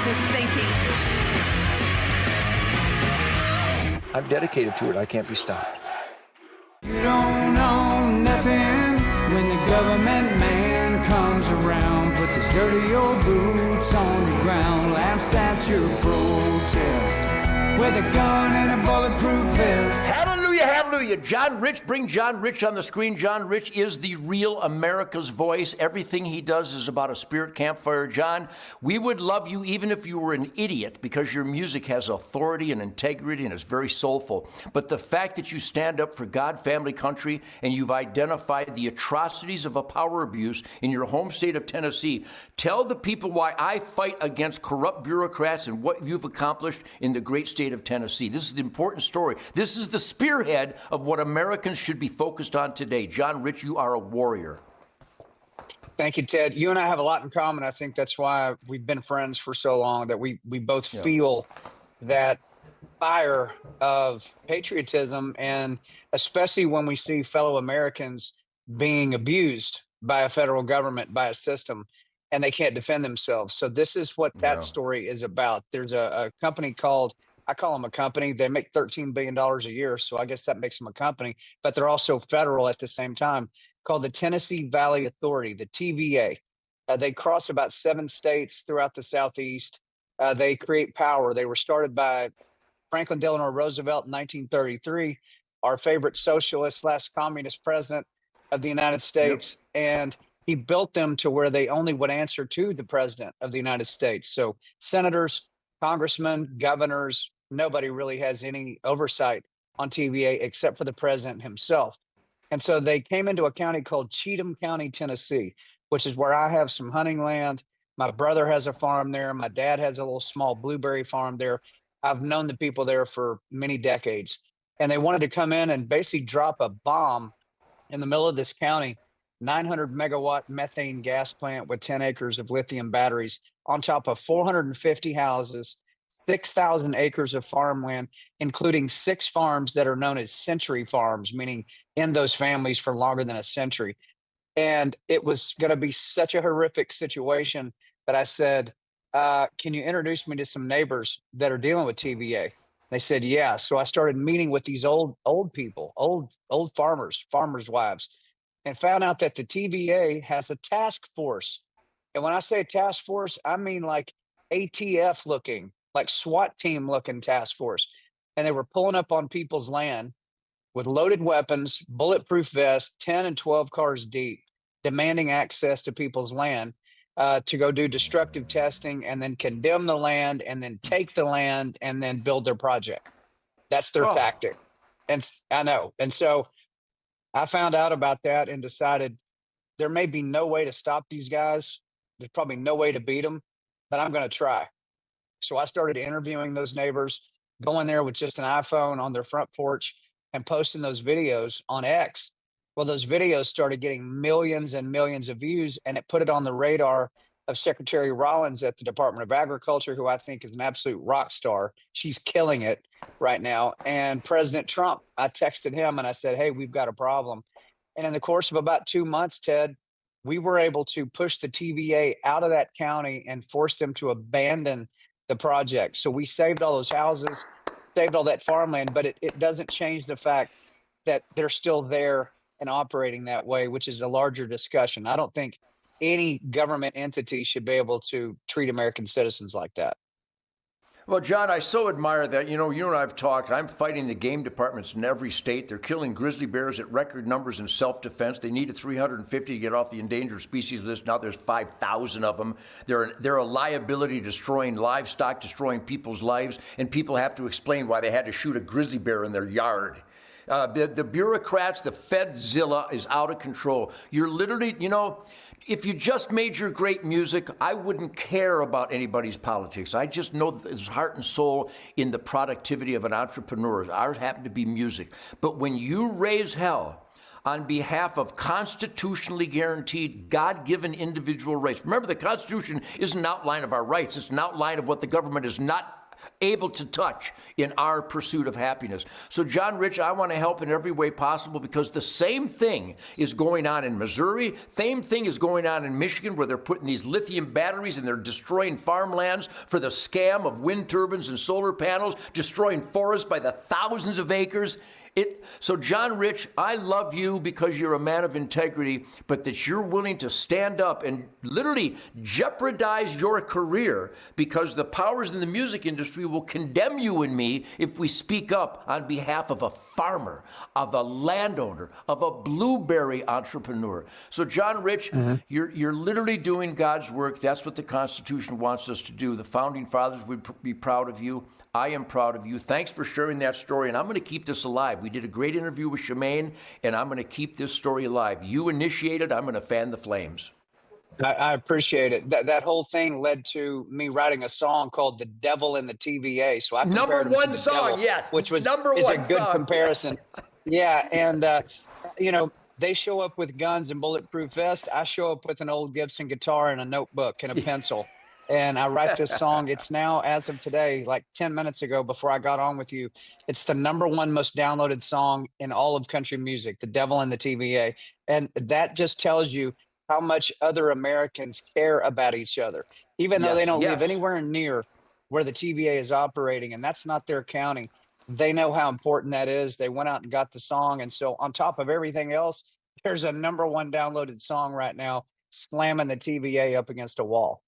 is thinking. I'm dedicated to it. I can't be stopped. You don't know nothing when the government man comes around, puts his dirty old boots on the ground, laughs at your protest with a gun and a bulletproof vest. Hallelujah, hallelujah. John Rich, bring John Rich on the screen. John Rich is the real America's voice. Everything he does is about a spirit campfire. John, we would love you even if you were an idiot, because your music has authority and integrity and is very soulful. But the fact that you stand up for God, family, country, and you've identified the atrocities of a power abuse in your home state of Tennessee, tell the people why I fight against corrupt bureaucrats and what you've accomplished in the great state of Tennessee. This is the important story. This is the spearhead of what Americans should be focused on today. John Rich, you are a warrior. Thank you, Ted. You and I have a lot in common. I think that's why we've been friends for so long, that we both feel that fire of patriotism, and especially when we see fellow Americans being abused by a federal government, by a system, and they can't defend themselves. So this is what that story is about. There's a company called, I call them a company. They make $13 billion a year, so I guess that makes them a company, but they're also federal at the same time, called the Tennessee Valley Authority, the TVA. They cross about 7 states throughout the Southeast. They create power. They were started by Franklin Delano Roosevelt in 1933, our favorite socialist / communist president of the United States. And he built them to where they only would answer to the president of the United States. So senators, congressmen, governors, nobody really has any oversight on TVA except for the president himself. And so they came into a county called Cheatham County, Tennessee, which is where I have some hunting land. My brother has a farm there. My dad has a little small blueberry farm there. I've known the people there for many decades. And they wanted to come in and basically drop a bomb in the middle of this county, 900 megawatt methane gas plant with 10 acres of lithium batteries on top of 450 houses, 6,000 acres of farmland, including 6 farms that are known as century farms, meaning in those families for longer than a century. And it was going to be such a horrific situation that I said, can you introduce me to some neighbors that are dealing with TVA? They said, yeah. So I started meeting with these old people, old farmers, farmers' wives, and found out that the TVA has a task force. And when I say task force, I mean like ATF looking, like SWAT team looking task force. And they were pulling up on people's land with loaded weapons, bulletproof vests, 10 and 12 cars deep, demanding access to people's land to go do destructive testing and then condemn the land and then take the land and then build their project. That's their tactic. And I know. And so I found out about that and decided there may be no way to stop these guys. There's probably no way to beat them, but I'm going to try. So I started interviewing those neighbors, going there with just an iPhone on their front porch and posting those videos on X. Well, those videos started getting millions and millions of views, and it put it on the radar of Secretary Rollins at the Department of Agriculture, who I think is an absolute rock star. She's killing it right now. And President Trump, I texted him and I said, hey, we've got a problem. And in the course of about 2 months, Ted, we were able to push the TVA out of that county and force them to abandon the project. So we saved all those houses, saved all that farmland, but it doesn't change the fact that they're still there and operating that way, which is a larger discussion. I don't think any government entity should be able to treat American citizens like that. Well, John, I so admire that. You and I have talked. I'm fighting the game departments in every state. They're killing grizzly bears at record numbers in self-defense. They needed 350 to get off the endangered species list. Now there's 5,000 of them. They're a liability, destroying livestock, destroying people's lives, and people have to explain why they had to shoot a grizzly bear in their yard. The bureaucrats, the Fedzilla is out of control. You're literally, if you just made your great music, I wouldn't care about anybody's politics. I just know there's heart and soul in the productivity of an entrepreneur. Ours happened to be music. But when you raise hell on behalf of constitutionally guaranteed, God-given individual rights, remember the Constitution isn't an outline of our rights. It's an outline of what the government is not able to touch in our pursuit of happiness. So, John Rich, I want to help in every way possible because the same thing is going on in Missouri. Same thing is going on in Michigan, where they're putting these lithium batteries and they're destroying farmlands for the scam of wind turbines and solar panels, destroying forests by the thousands of acres. So, John Rich, I love you because you're a man of integrity, but that you're willing to stand up and literally jeopardize your career because the powers in the music industry will condemn you and me if we speak up on behalf of a farmer, of a landowner, of a blueberry entrepreneur. So, John Rich, you're literally doing God's work. That's what the Constitution wants us to do. The Founding Fathers would be proud of you. I am proud of you. Thanks for sharing that story, and I'm going to keep this alive. We did a great interview with Shemaine, and I'm going to keep this story alive. You initiated, I'm going to fan the flames. I appreciate it. That whole thing led to me writing a song called "The Devil in the TVA." So I number one song, devil, yes, which was number is one a good song. comparison. Yeah, and you know, they show up with guns and bulletproof vests. I show up with an old Gibson guitar and a notebook and a pencil. And I write this song. It's now, as of today, like 10 minutes ago before I got on with you, it's the number one most downloaded song in all of country music, "The Devil in the TVA." And that just tells you how much other Americans care about each other, even though they don't live anywhere near where the TVA is operating. And that's not their county. They know how important that is. They went out and got the song. And so on top of everything else, there's a number one downloaded song right now, slamming the TVA up against a wall.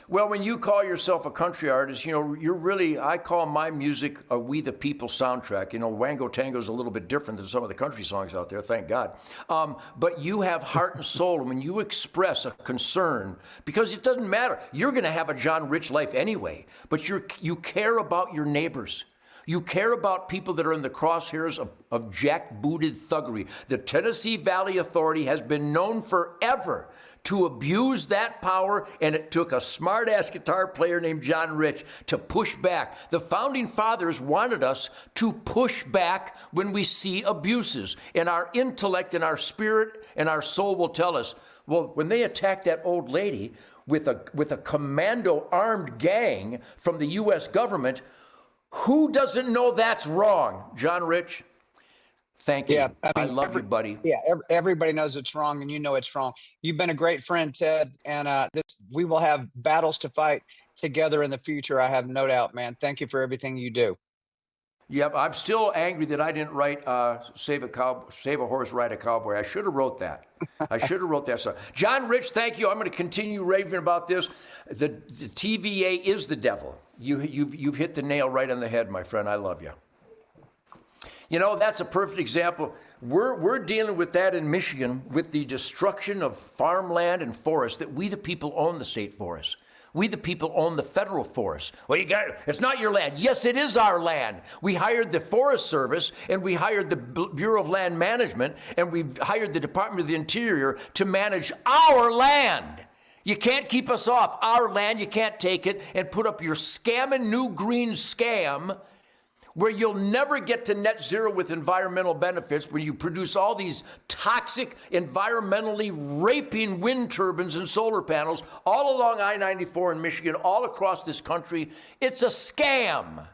Well, when you call yourself a country artist, you know, you're really, I call my music a We the People soundtrack. You know, Wango Tango is a little bit different than some of the country songs out there, thank God. But you have heart and soul, and when you express a concern, because it doesn't matter, you're going to have a John Rich life anyway, but you care about your neighbors. You care about people that are in the crosshairs of jackbooted thuggery. The Tennessee Valley Authority has been known forever to abuse that power, and it took a smart-ass guitar player named John Rich to push back. The Founding Fathers wanted us to push back when we see abuses, and our intellect and our spirit and our soul will tell us, well, when they attacked that old lady with a commando armed gang from the U.S. government, who doesn't know that's wrong? John Rich, thank you. Yeah, I love you, buddy. Yeah, everybody knows it's wrong, and you know it's wrong. You've been a great friend, Ted, and we will have battles to fight together in the future. I have no doubt, man. Thank you for everything you do. Yep, I'm still angry that I didn't write Save a Horse, Ride a Cowboy. I should have wrote that. I should have wrote that song. John Rich, thank you. I'm going to continue raving about this. The TVA is the devil. You've hit the nail right on the head, my friend. I love you. You know, that's a perfect example. We're dealing with that in Michigan with the destruction of farmland and forests that we the people own the state forests. We the people own the federal forest. Well, it's not your land. Yes, it is our land. We hired the Forest Service, and we hired the Bureau of Land Management, and we hired the Department of the Interior to manage our land. You can't keep us off our land. You can't take it and put up your scamming new green scam where you'll never get to net zero with environmental benefits when you produce all these toxic, environmentally raping wind turbines and solar panels all along I-94 in Michigan, all across this country. It's a scam.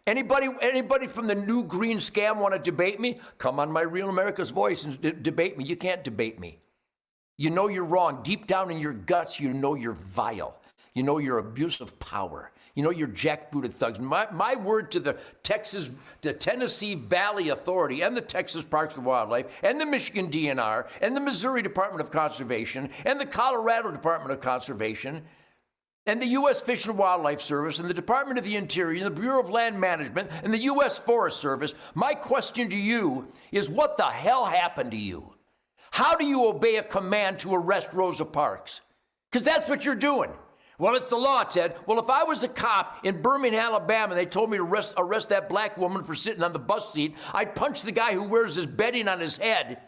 Anybody from the new green scam want to debate me? Come on my Real America's Voice and debate me. You can't debate me. You know you're wrong. Deep down in your guts, you know you're vile. You know you're abuse of power. You know you're jackbooted thugs. My word to the Tennessee Valley Authority and the Texas Parks and Wildlife and the Michigan DNR and the Missouri Department of Conservation and the Colorado Department of Conservation and the U.S. Fish and Wildlife Service and the Department of the Interior and the Bureau of Land Management and the U.S. Forest Service, my question to you is, what the hell happened to you? How do you obey a command to arrest Rosa Parks? Because that's what you're doing. Well, it's the law, Ted. Well, if I was a cop in Birmingham, Alabama, and they told me to arrest that black woman for sitting on the bus seat, I'd punch the guy who wears his bedding on his head.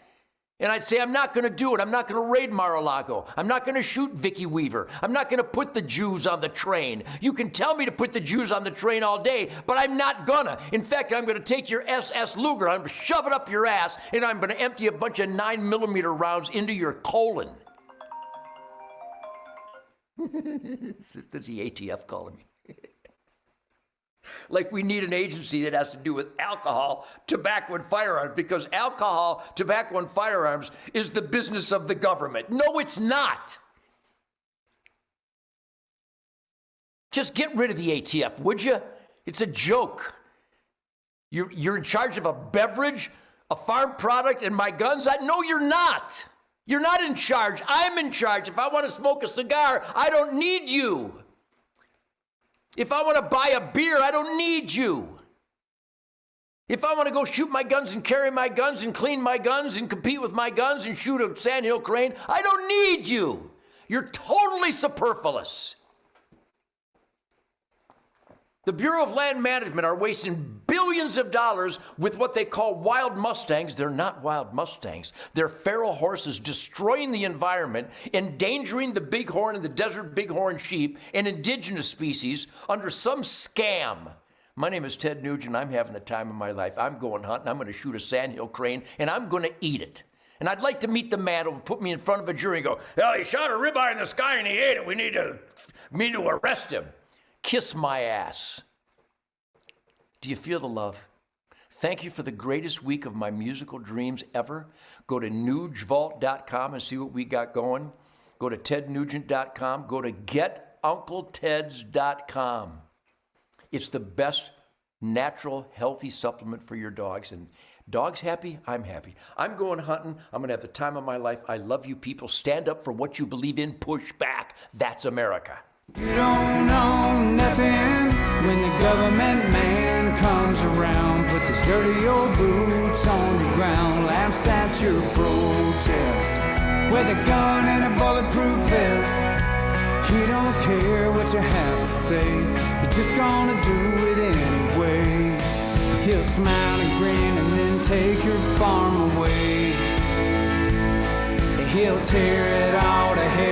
And I'd say, I'm not going to do it. I'm not going to raid Mar-a-Lago. I'm not going to shoot Vicky Weaver. I'm not going to put the Jews on the train. You can tell me to put the Jews on the train all day, but I'm not gonna. In fact, I'm going to take your SS Luger, I'm going to shove it up your ass, and I'm going to empty a bunch of 9mm rounds into your colon. That's the ATF calling me. Like we need an agency that has to do with alcohol, tobacco, and firearms, because alcohol, tobacco, and firearms is the business of the government. No, it's not. Just get rid of the ATF, would you? It's a joke. You're in charge of a beverage, a farm product, and my guns? No, you're not. You're not in charge. I'm in charge. If I want to smoke a cigar, I don't need you. If I want to buy a beer, I don't need you. If I want to go shoot my guns and carry my guns and clean my guns and compete with my guns and shoot a sandhill crane, I don't need you. You're totally superfluous. The Bureau of Land Management are wasting billions of dollars with what they call wild Mustangs. They're not wild Mustangs. They're feral horses destroying the environment, endangering the bighorn and the desert bighorn sheep and indigenous species under some scam. My name is Ted Nugent. I'm having the time of my life. I'm going hunting. I'm going to shoot a sandhill crane, and I'm going to eat it. And I'd like to meet the man who will put me in front of a jury and go, well, he shot a ribeye in the sky and he ate it. We need to arrest him. Kiss my ass. Do you feel the love? Thank you for the greatest week of my musical dreams ever. Go to nugevault.com and see what we got going. Go to tednugent.com. Go to getuncleteds.com. It's the best natural, healthy supplement for your dogs. And dogs happy, I'm happy. I'm going hunting. I'm going to have the time of my life. I love you people. Stand up for what you believe in. Push back. That's America. You don't know nothing when the government man comes around. Put his dirty old boots on the ground, laughs at your protest with a gun and a bulletproof vest. He don't care what you have to say, you're just gonna do it anyway. He'll smile and grin and then take your farm away. He'll tear it all to hell.